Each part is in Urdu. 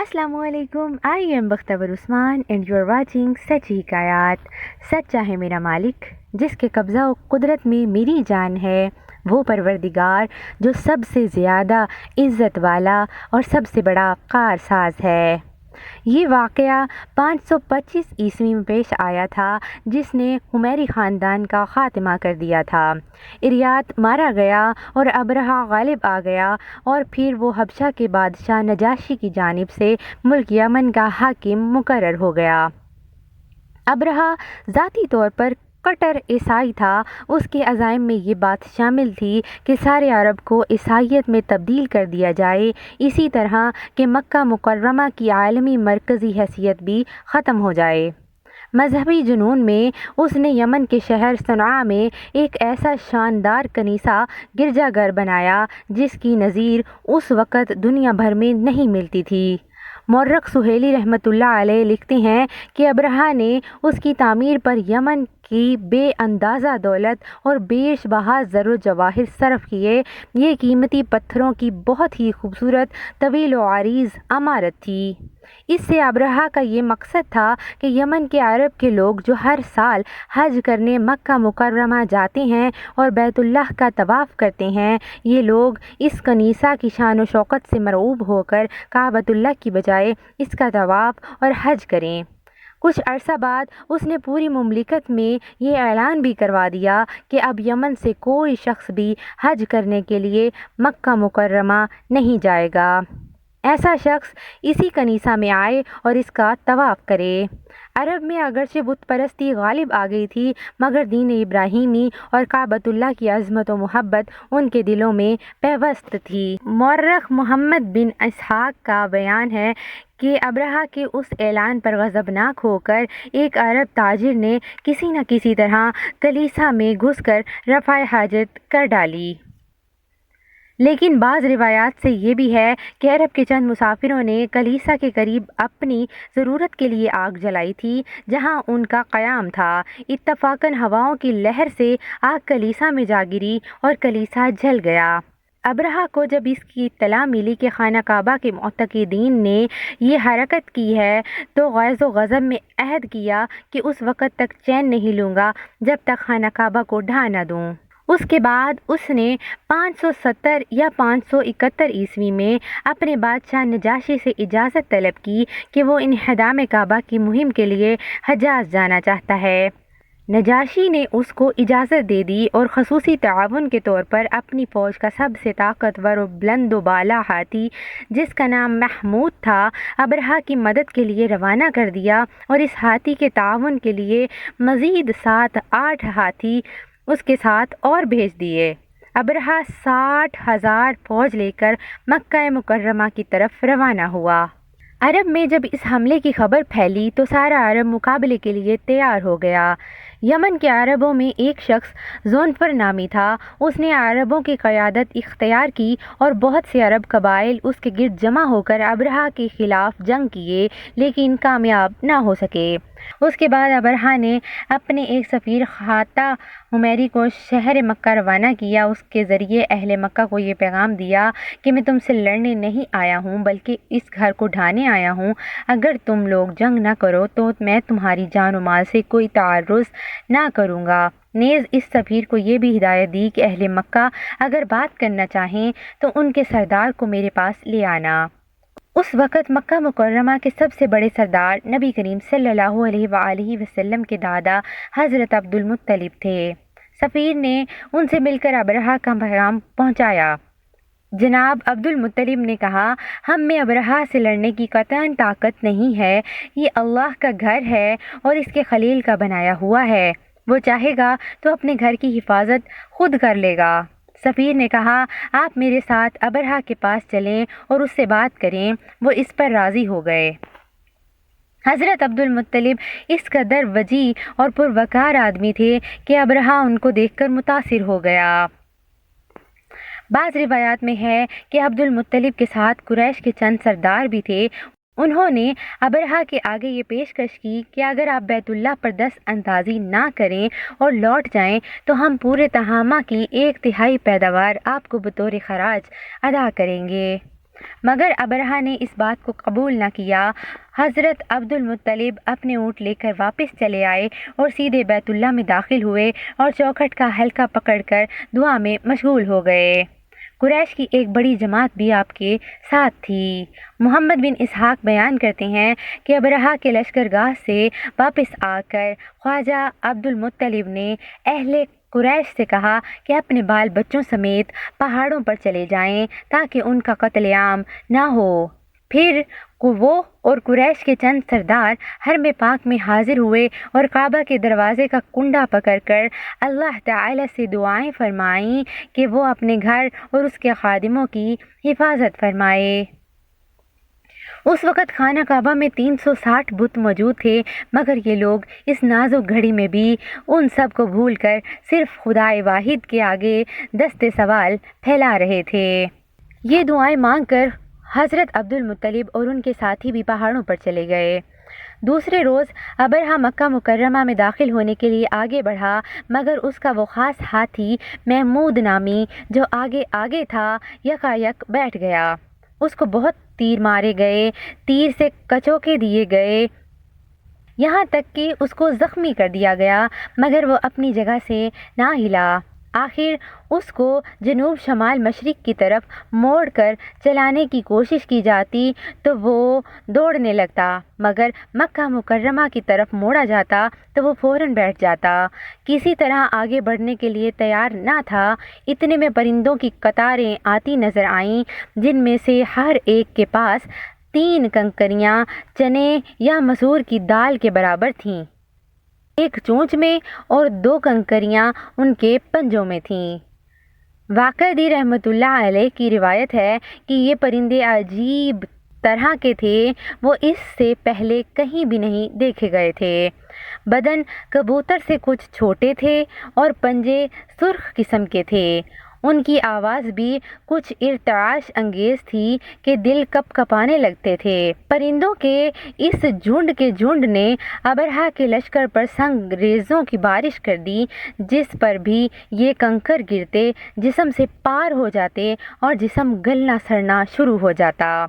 السلام علیکم. I am Bakhtawar Usman and you are watching Sachi Hikayat. سچا ہے میرا مالک جس کے قبضہ و قدرت میں میری جان ہے، وہ پروردگار جو سب سے زیادہ عزت والا اور سب سے بڑا کارساز ہے. یہ واقعہ 525 عیسوی میں پیش آیا تھا، جس نے حمیری خاندان کا خاتمہ کر دیا تھا. اریات مارا گیا اور ابرہہ غالب آ گیا، اور پھر وہ حبشہ کے بادشاہ نجاشی کی جانب سے ملک یمن کا حاکم مقرر ہو گیا. ابرہہ ذاتی طور پر کٹر عیسائی تھا. اس کے عزائم میں یہ بات شامل تھی کہ سارے عرب کو عیسائیت میں تبدیل کر دیا جائے، اسی طرح کہ مکہ مکرمہ کی عالمی مرکزی حیثیت بھی ختم ہو جائے. مذہبی جنون میں اس نے یمن کے شہر صنعاء میں ایک ایسا شاندار کنیسہ گرجا گھر بنایا جس کی نظیر اس وقت دنیا بھر میں نہیں ملتی تھی. مورخ سہیلی رحمۃ اللہ علیہ لکھتے ہیں کہ ابرہہ نے اس کی تعمیر پر یمن کی بے اندازہ دولت اور بیش بہا زر و جواہر صرف کیے. یہ قیمتی پتھروں کی بہت ہی خوبصورت طویل و عریض عمارت تھی. اس سے ابرہہ کا یہ مقصد تھا کہ یمن کے عرب کے لوگ جو ہر سال حج کرنے مکہ مکرمہ جاتے ہیں اور بیت اللہ کا طواف کرتے ہیں، یہ لوگ اس کنیسہ کی شان و شوکت سے مرعوب ہو کر کعبۃ اللہ کی بجائے اس کا طواف اور حج کریں. کچھ عرصہ بعد اس نے پوری مملکت میں یہ اعلان بھی کروا دیا کہ اب یمن سے کوئی شخص بھی حج کرنے کے لیے مکہ مکرمہ نہیں جائے گا. ایسا شخص اسی کنیسہ میں آئے اور اس کا طواف کرے. عرب میں اگرچہ بت پرستی غالب آ گئی تھی، مگر دین ابراہیمی اور کعبۃ اللہ کی عظمت و محبت ان کے دلوں میں پیوست تھی. مورخ محمد بن اسحاق کا بیان ہے کہ ابرہہ کے اس اعلان پر غضبناک ہو کر ایک عرب تاجر نے کسی نہ کسی طرح کلیسا میں گھس کر رفع حاجت کر ڈالی. لیکن بعض روایات سے یہ بھی ہے کہ عرب کے چند مسافروں نے کلیسا کے قریب اپنی ضرورت کے لیے آگ جلائی تھی جہاں ان کا قیام تھا. اتفاقاً ہواؤں کی لہر سے آگ کلیسا میں جا گری اور کلیسا جل گیا. ابرہہ کو جب اس کی اطلاع ملی کہ خانہ کعبہ کے معتقدین نے یہ حرکت کی ہے تو غیظ و غضب میں عہد کیا کہ اس وقت تک چین نہیں لوں گا جب تک خانہ کعبہ کو ڈھا نہ دوں. اس کے بعد اس نے 570 یا 571 عیسوی میں اپنے بادشاہ نجاشی سے اجازت طلب کی کہ وہ انہدام کعبہ کی مہم کے لیے حجاز جانا چاہتا ہے. نجاشی نے اس کو اجازت دے دی اور خصوصی تعاون کے طور پر اپنی فوج کا سب سے طاقتور و بلند و بالا ہاتھی، جس کا نام محمود تھا، ابرہہ کی مدد کے لیے روانہ کر دیا، اور اس ہاتھی کے تعاون کے لیے مزید 7-8 ہاتھی اس کے ساتھ اور بھیج دیے. ابرہہ 60,000 فوج لے کر مکہ مکرمہ کی طرف روانہ ہوا. عرب میں جب اس حملے کی خبر پھیلی تو سارا عرب مقابلے کے لیے تیار ہو گیا. یمن کے عربوں میں ایک شخص زونفر نامی تھا. اس نے عربوں کی قیادت اختیار کی اور بہت سے عرب قبائل اس کے گرد جمع ہو کر ابرہہ کے خلاف جنگ کیے، لیکن کامیاب نہ ہو سکے. اس کے بعد ابرہہ نے اپنے ایک سفیر خاتا حمیری کو شہر مکہ روانہ کیا. اس کے ذریعے اہل مکہ کو یہ پیغام دیا کہ میں تم سے لڑنے نہیں آیا ہوں بلکہ اس گھر کو ڈھانے آیا ہوں. اگر تم لوگ جنگ نہ کرو تو میں تمہاری جان و مال سے کوئی تعرض نہ کروں گا. نیز اس سفیر کو یہ بھی ہدایت دی کہ اہل مکہ اگر بات کرنا چاہیں تو ان کے سردار کو میرے پاس لے آنا. اس وقت مکہ مکرمہ کے سب سے بڑے سردار نبی کریم صلی اللہ علیہ وآلہ وسلم کے دادا حضرت عبد المطلب تھے. سفیر نے ان سے مل کر ابرہہ کا پیغام پہنچایا. جناب عبد المطلب نے کہا، ہم میں ابرہہ سے لڑنے کی قطعاً طاقت نہیں ہے. یہ اللہ کا گھر ہے اور اس کے خلیل کا بنایا ہوا ہے. وہ چاہے گا تو اپنے گھر کی حفاظت خود کر لے گا. سفیر نے کہا، آپ میرے ساتھ ابرہہ کے پاس چلیں اور اس سے بات کریں. وہ اس پر راضی ہو گئے. حضرت عبد المطلب اس قدر وجیح اور پروقار آدمی تھے کہ ابرہہ ان کو دیکھ کر متاثر ہو گیا. بعض روایات میں ہے کہ عبد المطلب کے ساتھ قریش کے چند سردار بھی تھے. انہوں نے ابرہہ کے آگے یہ پیشکش کی کہ اگر آپ بیت اللہ پر دست اندازی نہ کریں اور لوٹ جائیں تو ہم پورے تہامہ کی 1/3 پیداوار آپ کو بطور خراج ادا کریں گے. مگر ابرہہ نے اس بات کو قبول نہ کیا۔ حضرت عبد المطلب اپنے اونٹ لے کر واپس چلے آئے اور سیدھے بیت اللہ میں داخل ہوئے اور چوکھٹ کا حلقہ پکڑ کر دعا میں مشغول ہو گئے۔ قریش کی ایک بڑی جماعت بھی آپ کے ساتھ تھی۔ محمد بن اسحاق بیان کرتے ہیں کہ ابرہہ کے لشکرگاہ سے واپس آ کر خواجہ عبد المطلب نے اہل قریش سے کہا کہ اپنے بال بچوں سمیت پہاڑوں پر چلے جائیں تاکہ ان کا قتل عام نہ ہو۔ پھر وہ اور قریش کے چند سردار حرم پاک میں حاضر ہوئے اور کعبہ کے دروازے کا کنڈا پکڑ کر اللہ تعالی سے دعائیں فرمائیں کہ وہ اپنے گھر اور اس کے خادموں کی حفاظت فرمائے۔ اس وقت خانہ کعبہ میں 360 بت موجود تھے، مگر یہ لوگ اس نازک گھڑی میں بھی ان سب کو بھول کر صرف خدائے واحد کے آگے دست سوال پھیلا رہے تھے۔ یہ دعائیں مانگ کر حضرت عبد المطلب اور ان کے ساتھی بھی پہاڑوں پر چلے گئے۔ دوسرے روز ابرہہ مکہ مکرمہ میں داخل ہونے کے لیے آگے بڑھا، مگر اس کا وہ خاص ہاتھی محمود نامی جو آگے آگے تھا یکایک بیٹھ گیا۔ اس کو بہت تیر مارے گئے، تیر سے کچوکے دیے گئے، یہاں تک کہ اس کو زخمی کر دیا گیا، مگر وہ اپنی جگہ سے نہ ہلا۔ آخر اس کو جنوب شمال مشرق کی طرف موڑ کر چلانے کی کوشش کی جاتی تو وہ دوڑنے لگتا، مگر مکہ مکرمہ کی طرف موڑا جاتا تو وہ فوراً بیٹھ جاتا۔ کسی طرح آگے بڑھنے کے لیے تیار نہ تھا۔ اتنے میں پرندوں کی قطاریں آتی نظر آئیں، جن میں سے ہر ایک کے پاس 3 کنکریاں چنے یا مسور کی دال کے برابر تھیں، ایک چونچ میں اور 2 کنکریاں ان کے پنجوں میں تھیں۔ واقعی رحمۃ اللہ علیہ کی روایت ہے کہ یہ پرندے عجیب طرح کے تھے، وہ اس سے پہلے کہیں بھی نہیں دیکھے گئے تھے۔ بدن کبوتر سے کچھ چھوٹے تھے اور پنجے سرخ قسم کے تھے۔ ان کی آواز بھی کچھ ارتعاش انگیز تھی کہ دل کپ کپانے لگتے تھے۔ پرندوں کے اس جھنڈ نے ابرہہ کے لشکر پر سنگ ریزوں کی بارش کر دی، جس پر بھی یہ کنکر گرتے جسم سے پار ہو جاتے اور جسم گلنا سڑنا شروع ہو جاتا۔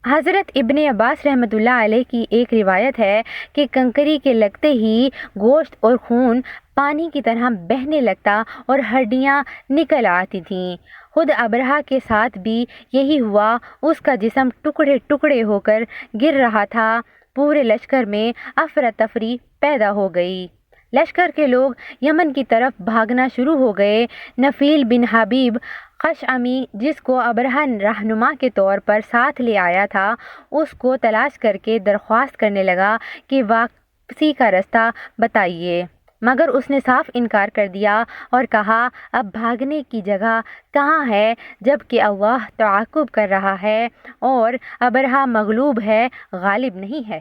حضرت ابن عباس رحمۃ اللہ علیہ کی ایک روایت ہے کہ کنکری کے لگتے ہی گوشت اور خون پانی کی طرح بہنے لگتا اور ہڈیاں نکل آتی تھیں۔ خود ابرہہ کے ساتھ بھی یہی ہوا، اس کا جسم ٹکڑے ٹکڑے ہو کر گر رہا تھا۔ پورے لشکر میں افراتفری پیدا ہو گئی۔ لشکر کے لوگ یمن کی طرف بھاگنا شروع ہو گئے۔ نفیل بن حبیب خشعمی، جس کو ابرہہ رہنما کے طور پر ساتھ لے آیا تھا، اس کو تلاش کر کے درخواست کرنے لگا کہ واپسی کا راستہ بتائیے، مگر اس نے صاف انکار کر دیا اور کہا اب بھاگنے کی جگہ کہاں ہے جب کہ اللہ تعاقب کر رہا ہے اور ابرہہ مغلوب ہے، غالب نہیں ہے۔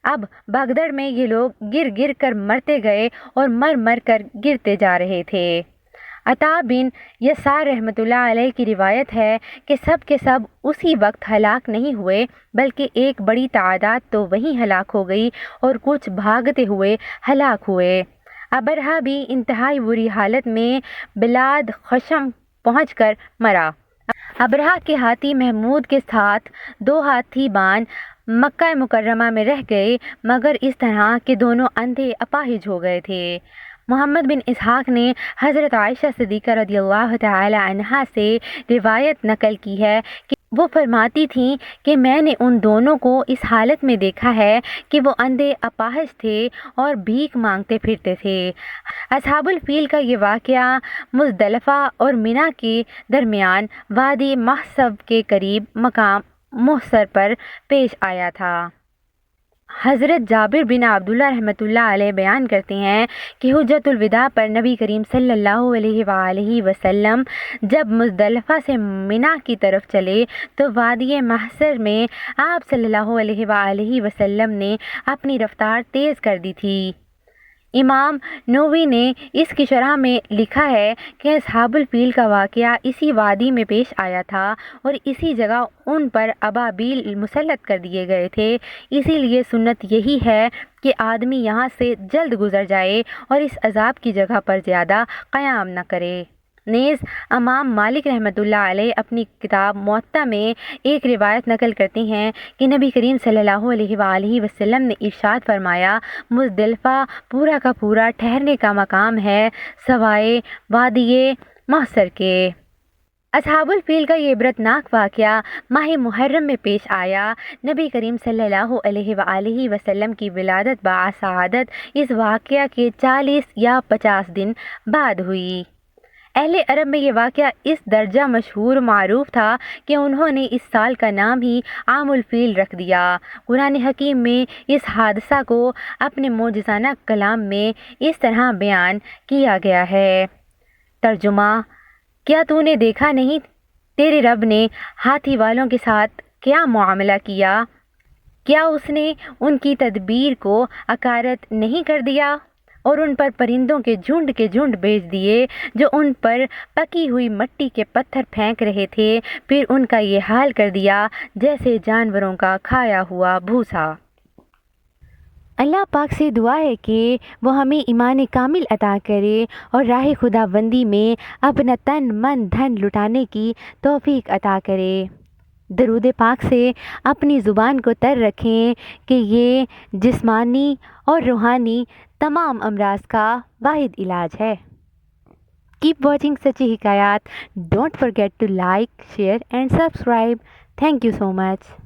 اب بھگدڑ میں یہ لوگ گر گر کر مرتے گئے اور مر مر کر گرتے جا رہے تھے۔ عطا بن یسار رحمۃ اللہ علیہ کی روایت ہے کہ سب کے سب اسی وقت ہلاک نہیں ہوئے، بلکہ ایک بڑی تعداد تو وہیں ہلاک ہو گئی اور کچھ بھاگتے ہوئے ہلاک ہوئے۔ ابرہہ بھی انتہائی بری حالت میں بلاد خشم پہنچ کر مرا۔ ابرہہ کے ہاتھی محمود کے ساتھ 2 ہاتھی بان مکہ مکرمہ میں رہ گئے، مگر اس طرح کہ دونوں اندھے اپاہج ہو گئے تھے۔ محمد بن اسحاق نے حضرت عائشہ صدیقہ رضی اللہ تعالی عنہا سے روایت نقل کی ہے کہ وہ فرماتی تھیں کہ میں نے ان دونوں کو اس حالت میں دیکھا ہے کہ وہ اندھے اپاہج تھے اور بھیک مانگتے پھرتے تھے۔ اصحاب الفیل کا یہ واقعہ مزدلفہ اور منی کے درمیان وادی محصب کے قریب مقام محصر پر پیش آیا تھا۔ حضرت جابر بن عبداللہ رحمۃ اللہ علیہ بیان کرتے ہیں کہ حجۃ الوداع پر نبی کریم صلی اللہ علیہ وآلہ وسلم جب مزدلفہ سے منی کی طرف چلے تو وادی محصر میں آپ صلی اللہ علیہ وآلہ وسلم نے اپنی رفتار تیز کر دی تھی۔ امام نووی نے اس کی شرح میں لکھا ہے کہ اصحاب الفیل کا واقعہ اسی وادی میں پیش آیا تھا اور اسی جگہ ان پر ابابیل مسلط کر دیے گئے تھے، اسی لیے سنت یہی ہے کہ آدمی یہاں سے جلد گزر جائے اور اس عذاب کی جگہ پر زیادہ قیام نہ کرے۔ نیز امام مالک رحمۃ اللہ علیہ اپنی کتاب موطا میں ایک روایت نقل کرتے ہیں کہ نبی کریم صلی اللہ علیہ وآلہ وسلم نے ارشاد فرمایا، مزدلفہ پورا کا پورا ٹھہرنے کا مقام ہے سوائے وادی محصر کے۔ اصحاب الفیل کا یہ عبرتناک واقعہ ماہ محرم میں پیش آیا۔ نبی کریم صلی اللہ علیہ وآلہ وسلم کی ولادت باسعادت اس واقعہ کے 40 یا 50 دن بعد ہوئی۔ اہل عرب میں یہ واقعہ اس درجہ مشہور معروف تھا کہ انہوں نے اس سال کا نام ہی عام الفیل رکھ دیا۔ قرآن حکیم میں اس حادثہ کو اپنے معجزانہ کلام میں اس طرح بیان کیا گیا ہے۔ ترجمہ: کیا تو نے دیکھا نہیں تیرے رب نے ہاتھی والوں کے ساتھ کیا معاملہ کیا؟ کیا اس نے ان کی تدبیر کو اکارت نہیں کر دیا اور ان پر پرندوں کے جھنڈ بھیج دیے جو ان پر پکی ہوئی مٹی کے پتھر پھینک رہے تھے، پھر ان کا یہ حال کر دیا جیسے جانوروں کا کھایا ہوا بھوسا۔ اللہ پاک سے دعا ہے کہ وہ ہمیں ایمان کامل عطا کرے اور راہ خدا بندی میں اپنا تن من دھن لٹانے کی توفیق عطا کرے۔ درود پاک سے اپنی زبان کو تر رکھیں کہ یہ جسمانی اور روحانی تمام امراض کا واحد علاج ہے۔ Keep watching سچی حکایات. Don't forget to like, share and subscribe. Thank you so much.